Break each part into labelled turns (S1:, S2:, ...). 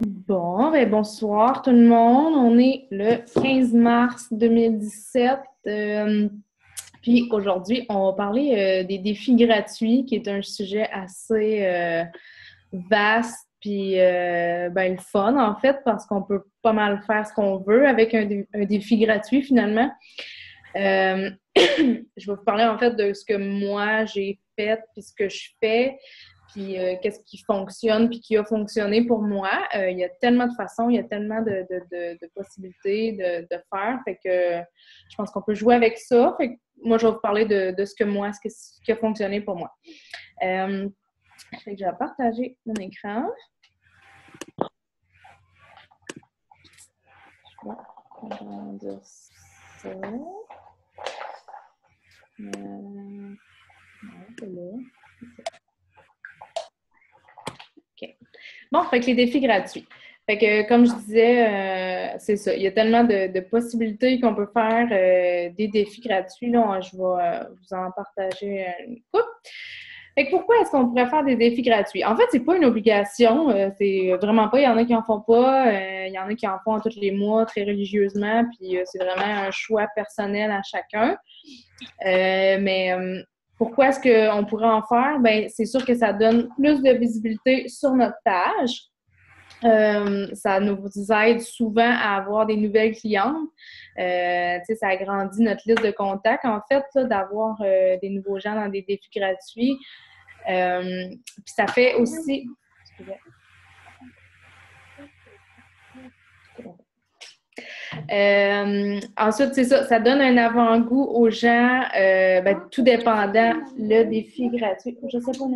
S1: Bon, ben bonsoir tout le monde. On est le 15 mars 2017. Puis aujourd'hui, on va parler des défis gratuits, qui est un sujet assez vaste, puis ben, le fun en fait, parce qu'on peut pas mal faire ce qu'on veut avec un défi gratuit finalement. Euh, je vais vous parler en fait de ce que moi j'ai fait, puis ce que je fais, puis qu'est-ce qui fonctionne, puis qui a fonctionné pour moi. Il y a tellement de façons, il y a tellement de possibilités de faire, fait que je pense qu'on peut jouer avec ça. Fait que moi, je vais vous parler de ce que moi, ce qui a fonctionné pour moi. Fait que je vais partager mon écran. Je vais agrandir ça. Non, c'est là. OK. Bon, fait que les défis gratuits. Fait que, comme je disais, c'est ça. Il y a tellement de possibilités qu'on peut faire des défis gratuits. Là, je vais vous en partager une couple. Fait que pourquoi est-ce qu'on pourrait faire des défis gratuits? En fait, c'est pas une obligation. C'est vraiment pas. Il y en a qui en font pas. Il y en a qui en font tous les mois très religieusement. Puis c'est vraiment un choix personnel à chacun. Mais pourquoi est-ce qu'on pourrait en faire? Ben, c'est sûr que ça donne plus de visibilité sur notre page. Ça nous aide souvent à avoir des nouvelles clientes. Ça agrandit notre liste de contacts, en fait, d'avoir des nouveaux gens dans des défis gratuits. Puis ça fait aussi... Ensuite, c'est ça, ça donne un avant-goût aux gens, tout dépendant le défi gratuit. Je sais pas,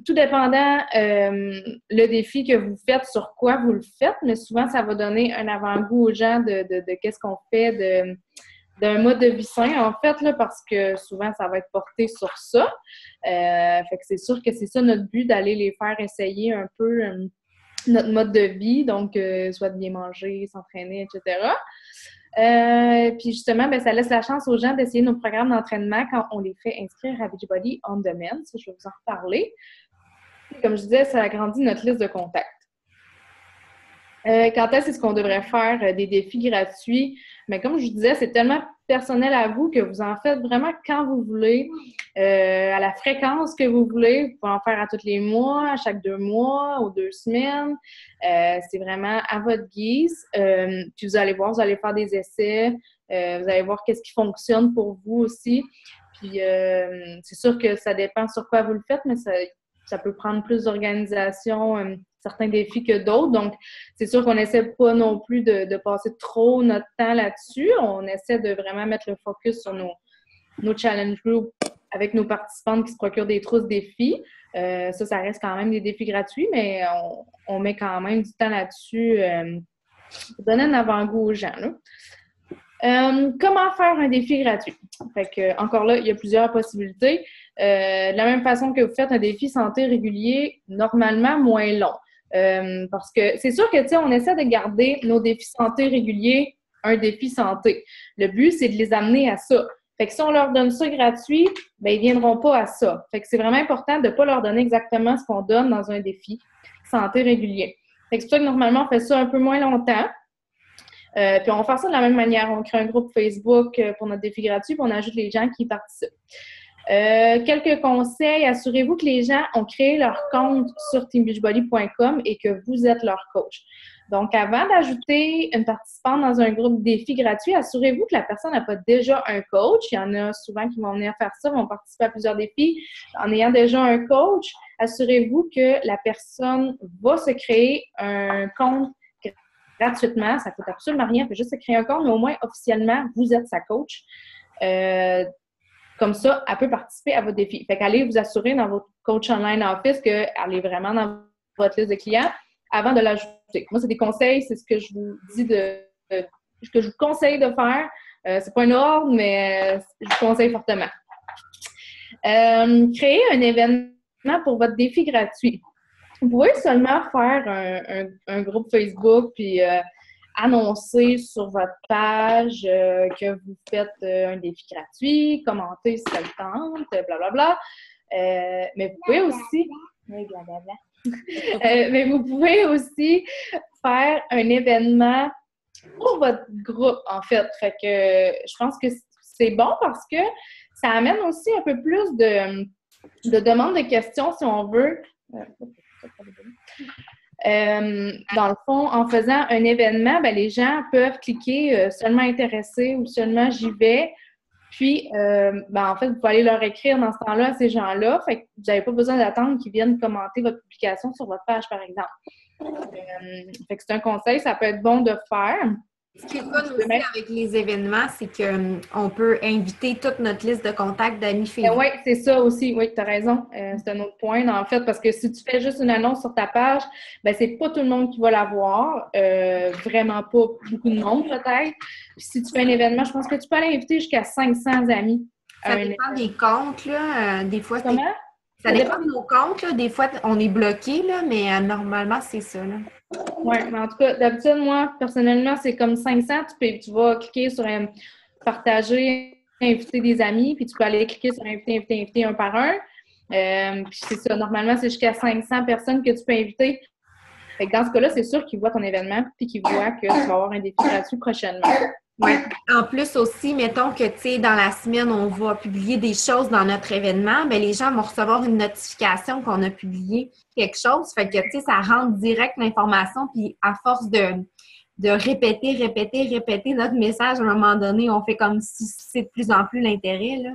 S1: tout dépendant le défi que vous faites, sur quoi vous le faites, mais souvent, ça va donner un avant-goût aux gens de qu'est-ce qu'on fait, d'un mode de vie sain, en fait, là, parce que souvent, ça va être porté sur ça. Fait que c'est sûr que c'est ça notre but, d'aller les faire essayer un peu notre mode de vie, donc soit de bien manger, s'entraîner, etc. Puis justement, ben, ça laisse la chance aux gens d'essayer nos programmes d'entraînement quand on les fait inscrire à Beachbody On Demand. Ça, je vais vous en reparler. Comme je disais, ça agrandit notre liste de contacts. Quand est-ce qu'on devrait faire des défis gratuits? Mais comme je vous disais, c'est tellement personnel à vous que vous en faites vraiment quand vous voulez, à la fréquence que vous voulez. Vous pouvez en faire à tous les mois, à chaque 2 mois, aux 2 semaines. C'est vraiment à votre guise. Puis vous allez voir, vous allez faire des essais. Vous allez voir qu'est-ce qui fonctionne pour vous aussi. Puis c'est sûr que ça dépend sur quoi vous le faites, mais ça peut prendre plus d'organisation, certains défis que d'autres. Donc, c'est sûr qu'on n'essaie pas non plus de passer trop notre temps là-dessus. On essaie de vraiment mettre le focus sur nos challenge groups avec nos participantes qui se procurent des trousses défis. Ça reste quand même des défis gratuits, mais on met quand même du temps là-dessus pour donner un avant-goût aux gens. Comment faire un défi gratuit? Fait que, encore là, il y a plusieurs possibilités. De la même façon que vous faites un défi santé régulier, normalement moins long. Parce que c'est sûr que, tu sais, on essaie de garder nos défis santé réguliers un défi santé. Le but, c'est de les amener à ça. Fait que si on leur donne ça gratuit, ben ils viendront pas à ça. Fait que c'est vraiment important de ne pas leur donner exactement ce qu'on donne dans un défi santé régulier. Fait que c'est pour ça que normalement, on fait ça un peu moins longtemps. Puis on va faire ça de la même manière. On crée un groupe Facebook pour notre défi gratuit, puis on ajoute les gens qui participent. Quelques conseils. Assurez-vous que les gens ont créé leur compte sur teambeachbody.com et que vous êtes leur coach. Donc, avant d'ajouter une participante dans un groupe défi gratuit, assurez-vous que la personne n'a pas déjà un coach. Il y en a souvent qui vont venir faire ça, vont participer à plusieurs défis. En ayant déjà un coach, assurez-vous que la personne va se créer un compte gratuitement. Ça ne coûte absolument rien. Elle peut juste se créer un compte, mais au moins, officiellement, vous êtes sa coach. Comme ça, elle peut participer à votre défi. Fait qu'allez vous assurer dans votre coach online office qu'elle est vraiment dans votre liste de clients avant de l'ajouter. Moi, c'est des conseils, c'est ce que je vous dis ce que je vous conseille de faire. C'est pas un ordre, mais je vous conseille fortement. Créer un événement pour votre défi gratuit. Vous pouvez seulement faire un groupe Facebook puis annoncer sur votre page que vous faites un défi gratuit, commenter si ça vous tente, blablabla. Mais vous pouvez aussi... Oui, blablabla. Mais vous pouvez aussi faire un événement pour votre groupe, en fait. Fait que je pense que c'est bon parce que ça amène aussi un peu plus de demandes de questions, si on veut. Dans le fond, en faisant un événement, ben, les gens peuvent cliquer seulement intéressés ou seulement j'y vais. Puis, ben, en fait, vous pouvez aller leur écrire dans ce temps-là à ces gens-là. Fait que vous n'avez pas besoin d'attendre qu'ils viennent commenter votre publication sur votre page, par exemple. Fait que c'est un conseil, ça peut être bon de faire.
S2: Ce qui est fun aussi avec les événements, c'est qu'on peut inviter toute notre liste de contacts d'amis Facebook.
S1: Oui, c'est ça aussi. Oui, tu as raison. C'est un autre point, en fait, parce que si tu fais juste une annonce sur ta page, ben c'est pas tout le monde qui va la voir. Vraiment pas beaucoup de monde, peut-être. Puis si tu fais un événement, je pense que tu peux aller inviter jusqu'à 500 amis.
S2: Ça dépend des comptes, là. Des fois,
S1: Comment?
S2: Ça dépend de nos comptes, là. Des fois, on est bloqué, là, mais normalement, c'est ça, là.
S1: Oui, mais en tout cas, d'habitude, moi, personnellement, c'est comme 500. Tu vas cliquer sur partager, inviter des amis, puis tu peux aller cliquer sur inviter un par un. Puis c'est ça, normalement, c'est jusqu'à 500 personnes que tu peux inviter. Fait que dans ce cas-là, c'est sûr qu'ils voient ton événement puis qu'ils voient que tu vas avoir un défi gratuit prochainement.
S2: Oui. En plus aussi, mettons que, tu sais, dans la semaine, on va publier des choses dans notre événement, bien, les gens vont recevoir une notification qu'on a publié quelque chose. Fait que, tu sais, ça rentre direct l'information, puis à force de répéter notre message, à un moment donné, on fait comme si c'est de plus en plus l'intérêt, là.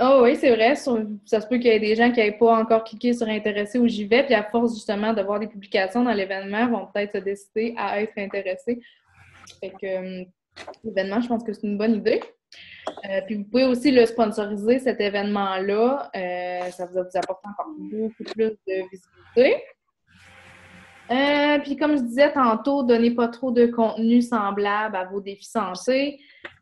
S1: Oh oui, c'est vrai. Ça se peut qu'il y ait des gens qui n'aient pas encore cliqué sur intéressé ou j'y vais, puis à force justement de voir des publications dans l'événement, vont peut-être se décider à être intéressés. Fait que l'événement, je pense que c'est une bonne idée. Puis vous pouvez aussi le sponsoriser, cet événement-là. Ça va vous apporter encore beaucoup plus de visibilité. Puis comme je disais tantôt, donnez pas trop de contenu semblable à vos défis santé.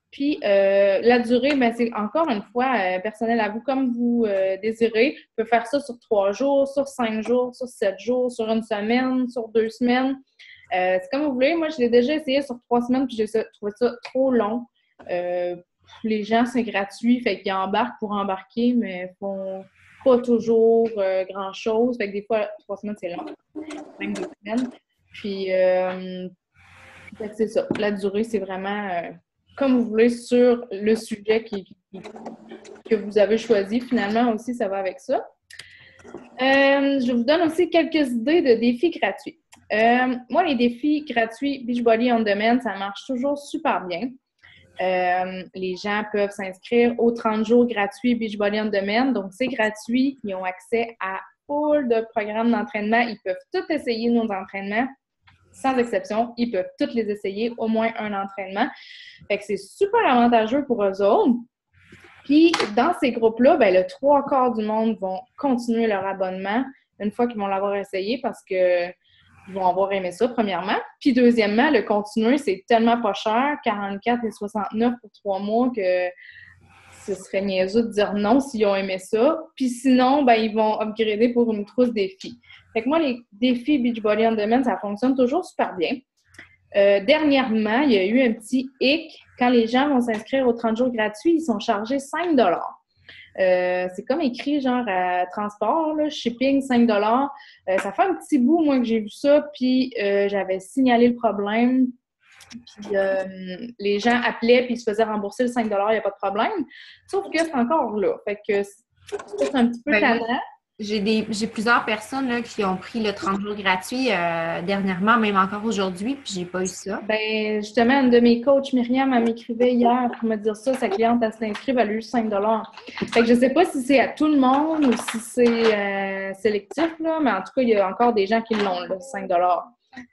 S1: Puis la durée, ben, c'est encore une fois personnel à vous, comme vous désirez. Vous pouvez faire ça sur 3 jours, sur 5 jours, sur 7 jours, sur une semaine, sur 2 semaines. C'est comme vous voulez. Moi, je l'ai déjà essayé sur 3 semaines, puis j'ai trouvé ça trop long. Les gens, c'est gratuit, fait qu'ils embarquent pour embarquer, mais font pas toujours grand-chose. Fait que des fois, 3 semaines, c'est long. Même 2 semaines. Puis, c'est ça. La durée, c'est vraiment comme vous voulez sur le sujet que vous avez choisi. Finalement, aussi, ça va avec ça. Je vous donne aussi quelques idées de défis gratuits. Moi, les défis gratuits Beachbody On Demand, ça marche toujours super bien. Les gens peuvent s'inscrire aux 30 jours gratuits Beachbody On Demand. Donc, c'est gratuit. Ils ont accès à full de programmes d'entraînement. Ils peuvent tout essayer nos entraînements. Sans exception, ils peuvent tous les essayer, au moins un entraînement. Fait que c'est super avantageux pour eux autres. Puis, dans ces groupes-là, ben, le 3/4 du monde vont continuer leur abonnement une fois qu'ils vont l'avoir essayé parce que ils vont avoir aimé ça, premièrement. Puis, deuxièmement, le continuer, c'est tellement pas cher, 44,69 pour 3 mois, que ce serait niaiseux de dire non s'ils ont aimé ça. Puis sinon, ben, ils vont upgrader pour une trousse défis. Fait que moi, les défis Beachbody On Demand, ça fonctionne toujours super bien. Dernièrement, il y a eu un petit hic. Quand les gens vont s'inscrire aux 30 jours gratuits, ils sont chargés 5 c'est comme écrit, genre, transport, là, shipping, 5 ça fait un petit bout, moi, que j'ai vu ça, puis j'avais signalé le problème. Puis les gens appelaient puis ils se faisaient rembourser le 5 il n'y a pas de problème. Sauf que c'est encore là. Fait que c'est un petit peu tannant.
S2: J'ai plusieurs personnes là, qui ont pris le 30 jours gratuit dernièrement, même encore aujourd'hui, puis j'ai pas eu ça.
S1: Ben justement, une de mes coachs, Myriam, elle m'écrivait hier pour me dire ça. Sa cliente, elle s'inscrit, elle a eu 5 Fait que je sais pas si c'est à tout le monde ou si c'est sélectif, là, mais en tout cas, il y a encore des gens qui l'ont, là, 5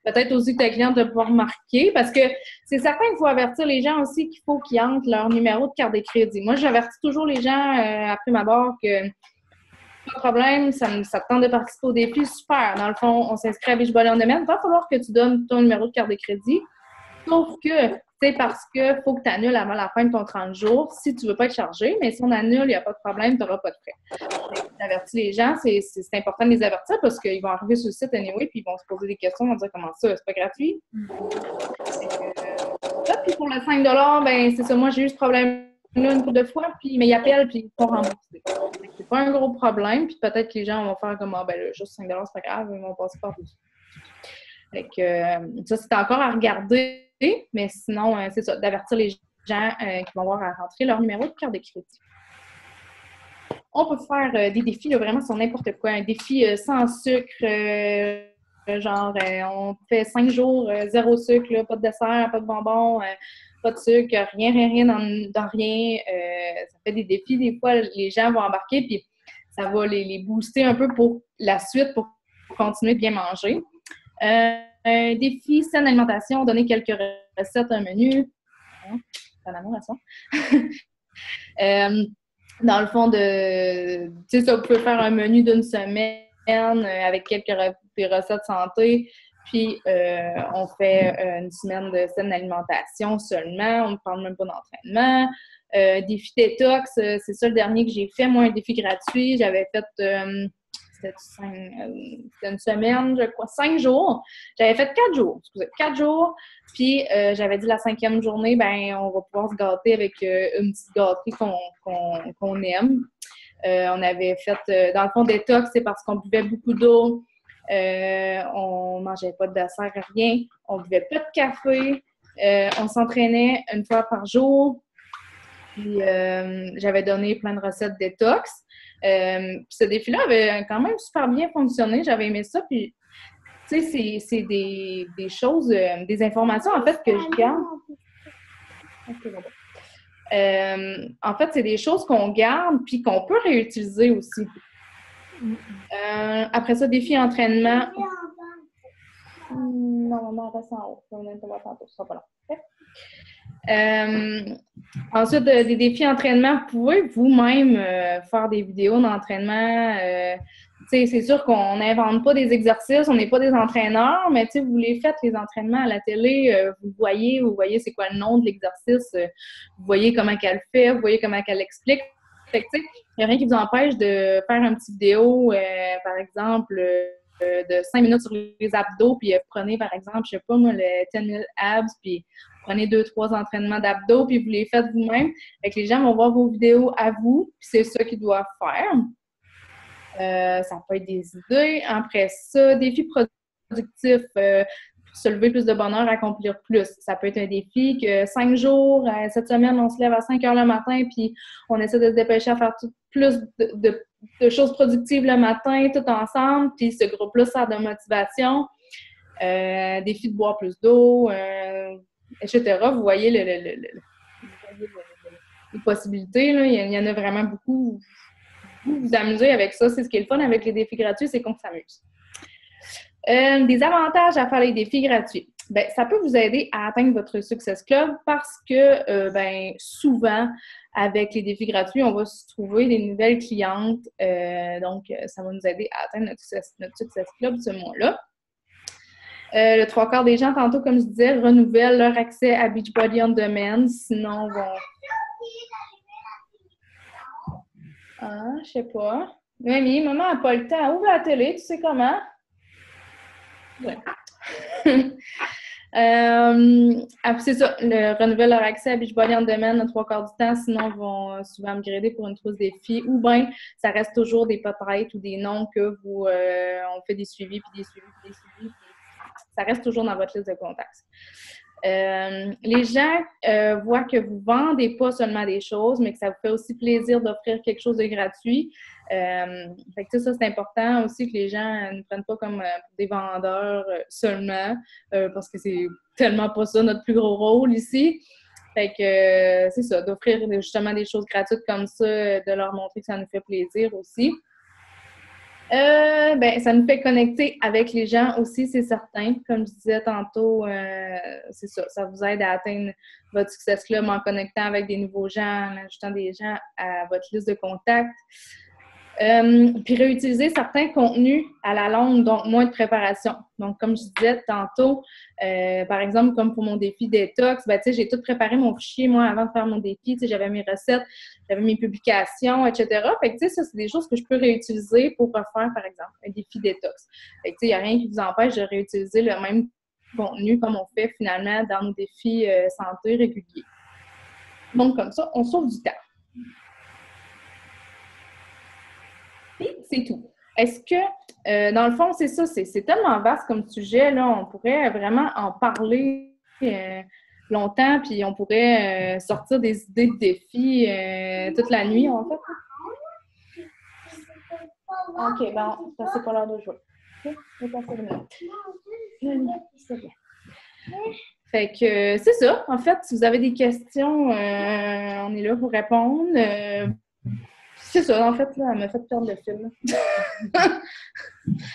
S1: Peut-être aussi que ta cliente va pouvoir marquer, parce que c'est certain qu'il faut avertir les gens aussi qu'il faut qu'ils entrent leur numéro de carte de crédit. Moi, j'avertis toujours les gens après ma barre que pas de problème, ça te tente de participer au défi, super. Dans le fond, on s'inscrit à Beachbody On Demand. Il va falloir que tu donnes ton numéro de carte de crédit. Sauf que, c'est parce qu'il faut que tu annules avant la fin de ton 30 jours si tu ne veux pas être chargé. Mais si on annule, il n'y a pas de problème, tu n'auras pas de frais. Avertis les gens, c'est important de les avertir parce qu'ils vont arriver sur le site anyway puis ils vont se poser des questions, ils vont dire comment ça, c'est pas gratuit. Puis pour le 5 ben c'est ça, moi j'ai eu ce problème là une couple de fois, puis, mais ils appellent, puis ils sont remboursés. C'est pas un gros problème, puis peut-être que les gens vont faire comme, ah, ben là, juste 5 c'est pas grave, ils vont passer par dessus. Fait que ça, c'est encore à regarder, mais sinon, c'est ça, d'avertir les gens qui vont avoir à rentrer leur numéro de carte de crédit. On peut faire des défis, là, vraiment, sur n'importe quoi. Un défi sans sucre, genre, on fait 5 jours, 0 sucre, là, pas de dessert, pas de bonbons, pas de sucre, rien dans rien. Ça fait des défis. Des fois, les gens vont embarquer, puis ça va les booster un peu pour la suite, pour continuer de bien manger. Un défi, saine alimentation, donner quelques recettes, un menu. C'est un amour à ça. Dans le fond, tu sais, ça, vous pouvez faire un menu d'une semaine avec des recettes santé, puis on fait une semaine de saine alimentation seulement, on ne parle même pas d'entraînement. Défi détox, c'est ça le dernier que j'ai fait, moi, un défi gratuit. J'avais fait, c'était une semaine, je crois, 5 jours. J'avais fait 4 jours, excusez, 4 jours. Puis, j'avais dit la 5e journée, ben on va pouvoir se gâter avec une petite gâterie qu'on aime. On avait fait, dans le fond, détox, c'est parce qu'on buvait beaucoup d'eau. On mangeait pas de dessert, rien. On buvait pas de café. On s'entraînait une fois par jour. Puis, j'avais donné plein de recettes détox. Puis ce défi-là avait quand même super bien fonctionné. J'avais aimé ça. Puis, tu sais, c'est des choses, des informations, en fait, que je garde. En fait, c'est des choses qu'on garde puis qu'on peut réutiliser aussi. Après ça, défi entraînement. Non, maman, reste en haut. On va tantôt, ce sera pas long. Ensuite, des défis entraînement, vous pouvez vous-même faire des vidéos d'entraînement. C'est sûr qu'on n'invente pas des exercices, on n'est pas des entraîneurs, mais vous les faites, les entraînements à la télé, vous voyez c'est quoi le nom de l'exercice, vous voyez comment qu'elle fait, vous voyez comment qu'elle l'explique. Fait que, il n'y a rien qui vous empêche de faire une petite vidéo, par exemple, de 5 minutes sur les abdos, puis prenez, par exemple, je sais pas moi, le 10 000 abs, puis prenez 2-3 entraînements d'abdos, puis vous les faites vous-même. Fait que les gens vont voir vos vidéos à vous, puis c'est ça qu'ils doivent faire. Ça peut être des idées. Après ça, défi productif, pour se lever plus de bonheur, accomplir plus. Ça peut être un défi que 5 jours, cette semaine, on se lève à 5 heures le matin, puis on essaie de se dépêcher à faire plus de choses productives le matin, tout ensemble, puis ce groupe-là sert de motivation. Défi de boire plus d'eau, etc. Vous voyez les possibilités, là. Il y en a vraiment beaucoup. Vous amusez avec ça. C'est ce qui est le fun avec les défis gratuits, c'est qu'on s'amuse. Des avantages à faire les défis gratuits. Bien, ça peut vous aider à atteindre votre Success Club parce que, souvent, avec les défis gratuits, on va se trouver des nouvelles clientes. Donc, ça va nous aider à atteindre notre Success Club ce mois-là. Le 3/4 des gens, tantôt, comme je disais, renouvellent leur accès à Beachbody On Demand. Sinon, vont... Ah, je sais pas. Mamie, maman n'a pas le temps. Ouvre la télé, tu sais comment? Ouais. C'est ça, le renouvelle leur accès à Beachbody On Demand le 3/4 du temps, sinon ils vont souvent upgrader pour une trousse défi, ou bien ça reste toujours des peut-être ou des noms que vous on fait des suivis, puis des suivis, puis des suivis, puis ça reste toujours dans votre liste de contacts. Les gens voient que vous vendez pas seulement des choses, mais que ça vous fait aussi plaisir d'offrir quelque chose de gratuit. Fait que ça, c'est important aussi que les gens ne prennent pas comme des vendeurs seulement, parce que c'est tellement pas ça notre plus gros rôle ici. Fait que c'est ça, d'offrir justement des choses gratuites comme ça, de leur montrer que ça nous fait plaisir aussi. Ça nous fait connecter avec les gens aussi, c'est certain. Comme je disais tantôt, c'est ça, ça vous aide à atteindre votre Success Club en connectant avec des nouveaux gens, en ajoutant des gens à votre liste de contacts. Puis réutiliser certains contenus à la longue, donc moins de préparation. Donc, comme je disais tantôt, par exemple, comme pour mon défi détox, j'ai tout préparé mon fichier, moi, avant de faire mon défi. J'avais mes recettes, j'avais mes publications, etc. Fait que, ça, c'est des choses que je peux réutiliser pour refaire, par exemple, un défi détox. Fait que, il n'y a rien qui vous empêche de réutiliser le même contenu comme on fait, finalement, dans nos défis santé réguliers. Donc, comme ça, on sauve du temps. Et c'est tout. Est-ce que, dans le fond, c'est ça, c'est tellement vaste comme sujet, là, on pourrait vraiment en parler longtemps, puis on pourrait sortir des idées de défis toute la nuit, en fait. OK, bon, ça, c'est pas l'heure de jouer. OK, je vais passer le minute. C'est bien. Fait que c'est ça. En fait, si vous avez des questions, on est là pour répondre. C'est ça, en fait, là, elle m'a fait perdre le fil.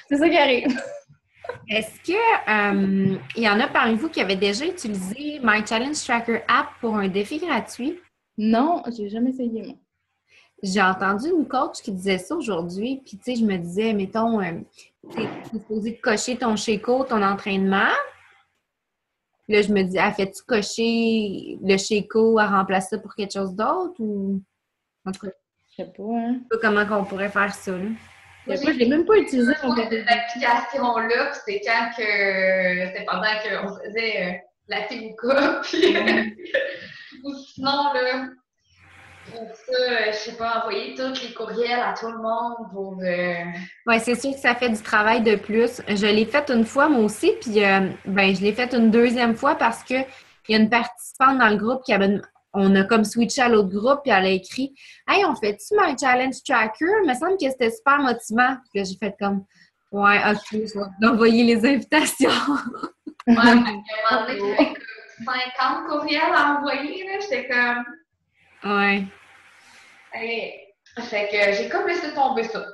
S1: C'est ça qui arrive.
S2: Est-ce que il y en a parmi vous qui avaient déjà utilisé My Challenge Tracker app pour un défi gratuit?
S1: Non, j'ai jamais essayé, moi.
S2: J'ai entendu une coach qui disait ça aujourd'hui, puis tu sais, je me disais, mettons, tu es supposé cocher ton Sheiko, ton entraînement. Là, je me dis, fait-tu cocher le Sheiko à remplacer ça pour quelque chose d'autre ou en tout cas,
S1: Je sais pas, hein.
S2: je sais pas comment qu'on pourrait faire ça, là.
S1: Je sais pas, je l'ai même pas utilisé.
S3: Cette application-là, puis c'est quand que c'était pendant qu'on faisait la Temuca, puis ou sinon, là, pour ça, je sais pas, envoyer tous les courriels à tout le monde pour...
S2: Oui, c'est sûr que ça fait du travail de plus. Je l'ai fait une fois, moi aussi, puis je l'ai fait une deuxième fois parce que il y a une participante dans le groupe on a comme switché à l'autre groupe, puis elle a écrit « Hey, on fait-tu My Challenge Tracker? » Il me semble que c'était super motivant. Puis là, j'ai fait comme « Ouais, OK, je vais envoyer les invitations. »
S3: Ouais, à un moment donné, j'avais comme 50 courriels à envoyer, là, j'étais comme...
S2: Ouais.
S3: Fait que j'ai comme laissé tomber ça.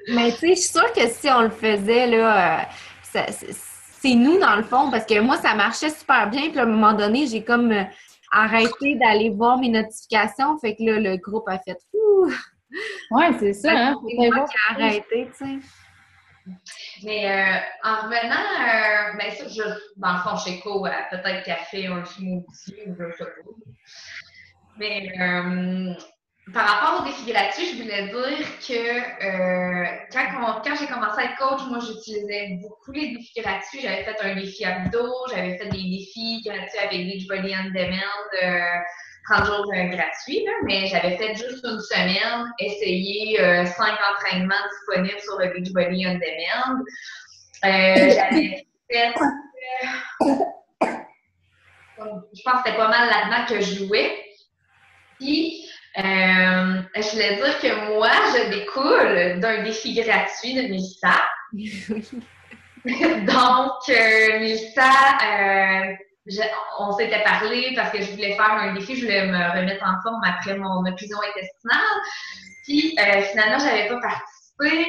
S2: Mais tu sais, je suis sûre que si on le faisait, là, c'est nous dans le fond, parce que moi, ça marchait super bien. Puis à un moment donné, j'ai comme arrêté d'aller voir mes notifications. Fait que là, le groupe a fait fou.
S1: Ouais, c'est ça, hein.
S2: C'est moi qui ai arrêté, tu sais.
S3: Mais en revenant, ben ça, dans le fond, chez Co, peut-être café, un smoothie ou je sais pas. Mais par rapport au défi gratuit, je voulais dire que quand j'ai commencé à être coach, moi, j'utilisais beaucoup les défis gratuits. J'avais fait un défi abdos, j'avais fait des défis gratuits avec Beachbody On Demand, 30 jours gratuits, là, mais j'avais fait juste une semaine, essayer 5 entraînements disponibles sur le Beachbody On Demand. J'avais fait... je pense que c'était pas mal là-dedans que je jouais. Puis, je voulais dire que moi, je découle d'un défi gratuit de Mélissa. Donc, Mélissa, on s'était parlé parce que je voulais faire un défi, je voulais me remettre en forme après mon occlusion intestinale. Puis, finalement, je n'avais pas participé.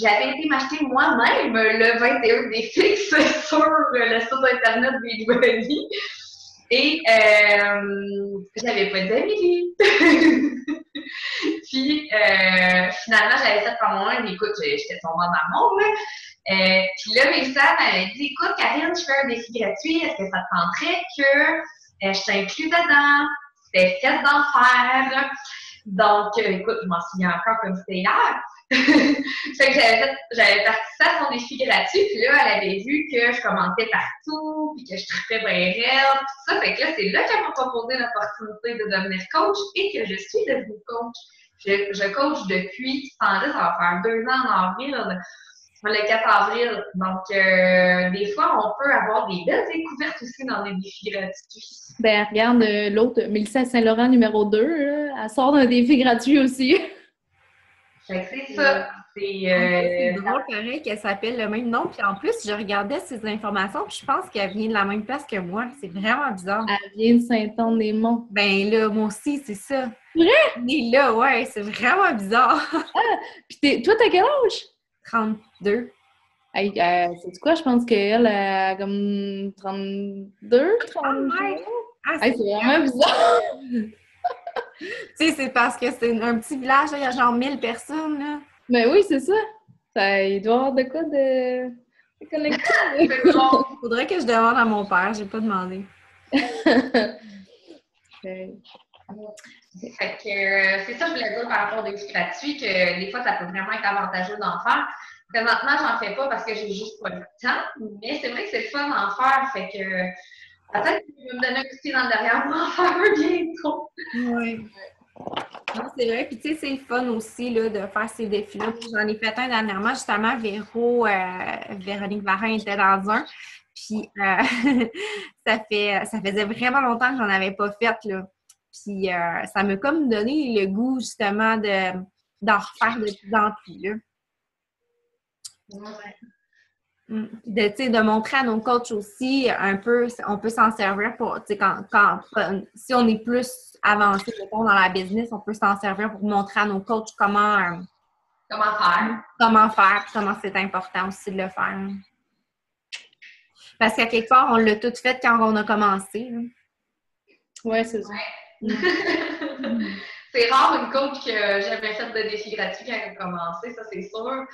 S3: J'avais été m'acheter moi-même le 21 défi sur le site internet Beachbody. Et j'avais pas d'Amélie. Puis finalement, j'avais fait par moi-même. Écoute, j'étais tombée en amour, là. Puis là, Mélissa m'avait dit, écoute, Karine, je fais un défi gratuit. Est-ce que ça te tenterait que je t'inclue dedans? C'était fait d'en faire. Donc, écoute, je m'en souviens encore comme c'était hier. Fait que j'avais participé à son défi gratuit, puis là, elle avait vu que je commentais partout, puis que je trippais bien raide, tout ça. Fait que là, c'est là qu'elle m'a proposé l'opportunité de devenir coach et que je suis devenue coach. Je coach depuis ce temps-là, ça va faire 2 ans en avril, le 4 avril. Donc, des fois, on peut avoir des belles découvertes aussi dans les défis gratuits.
S1: Ben, regarde l'autre, Mélissa Saint-Laurent numéro 2, là, elle sort d'un défi gratuit aussi.
S3: Fait que c'est ça.
S2: C'est drôle, pareil, qu'elle s'appelle le même nom. Puis en plus, je regardais ses informations, puis je pense qu'elle vient de la même place que moi. C'est vraiment bizarre.
S1: Elle vient de Saint-Anne-des-Monts.
S2: Ben là, moi aussi, c'est ça.
S1: Vrai?
S2: Mais là, ouais, c'est vraiment bizarre.
S1: Puis toi, t'as quel âge?
S2: 32.
S1: Hey, sais-tu quoi? Je pense qu'elle a comme 32, 33.
S2: Ah,
S1: Hey, c'est vraiment bizarre!
S2: Tu sais, c'est parce que c'est un petit village, là, il y a genre 1000 personnes, là.
S1: Ben oui, c'est ça. Il doit y avoir de quoi de connecté.
S2: Il faudrait que je demande à mon père, j'ai pas demandé.
S3: Fait que c'est ça que je voulais dire par rapport aux défis gratuits, que des fois, ça peut vraiment être avantageux d'en faire. Présentement, j'en fais pas parce que j'ai juste pas le temps, mais c'est vrai que c'est le fun d'en faire. Fait que Peut-être que tu vas me donner un coup de pied dans le derrière pour en faire un bientôt.
S2: Oui. Non, c'est vrai. Puis, tu sais, c'est le fun aussi là, de faire ces défis-là. J'en ai fait un dernièrement. Justement, Véronique Varin était dans un. Puis, ça faisait vraiment longtemps que j'en avais pas fait, là. Puis, ça m'a comme donné le goût, justement, d'en refaire de plus en plus, là.
S3: Ouais.
S2: Puis de montrer à nos coachs aussi un peu, on peut s'en servir pour, tu sais, si on est plus avancé, mettons, dans la business, on peut s'en servir pour montrer à nos coachs comment
S3: Comment
S2: faire, puis comment c'est important aussi de le faire. Parce qu'à quelque part, on l'a tout fait quand on a commencé.
S1: Oui, c'est ça.
S3: faire? C'est rare une coach que j'avais fait de défis gratuits quand elle a commencé, ça c'est sûr.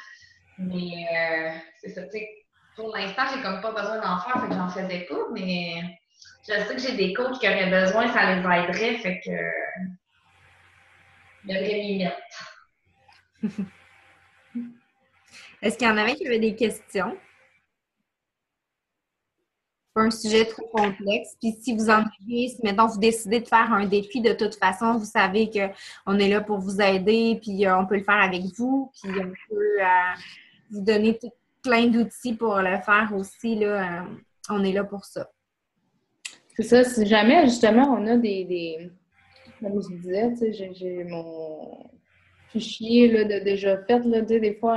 S3: Mais c'est ça, tu sais, pour l'instant, j'ai comme pas besoin d'en faire, fait que j'en faisais pas, mais je sais que j'ai des coachs qui auraient besoin, ça les aiderait, fait que je devrais m'y mettre.
S2: Est-ce qu'il y en avait qui avaient des questions? Pas un sujet trop complexe. Puis si vous en avez, si mettons vous décidez de faire un défi, de toute façon, vous savez qu'on est là pour vous aider, puis on peut le faire avec vous, puis on peut vous donner plein d'outils pour le faire aussi. Là, on est là pour ça.
S1: C'est ça, si jamais justement on a comme je disais, tu sais, j'ai mon fichier là, de déjà fait, là, tu sais, des fois,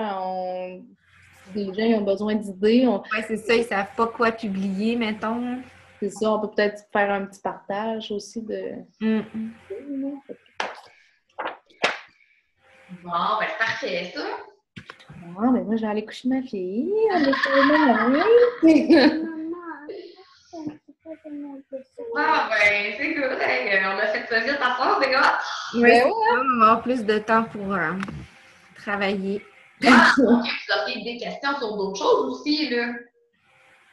S1: des gens ils ont besoin d'idées.
S2: Oui, c'est ça, ils ne savent pas quoi publier, mettons.
S1: C'est ça, on peut peut-être faire un petit partage aussi de.
S3: Bon, ben c'est parfait, ça.
S1: Ah, ben moi, je vais aller coucher ma fille. Elle est
S3: Ah, ben c'est good. Hey, on a fait ça vite à soir, c'est quoi?
S2: Oui, c'est ça, on va avoir plus de temps pour travailler.
S3: Ah, ok, tu as fait des questions sur d'autres choses aussi, là.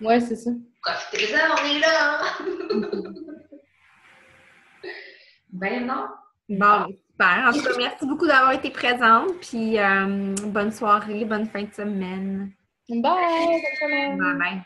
S1: Ouais, c'est ça.
S3: Profitez-en, on est là! Ben non.
S2: Bon, super. En tout cas, merci beaucoup d'avoir été présente. Puis, bonne soirée, bonne fin de semaine.
S1: Bye! Bonne semaine!
S2: Bye bye.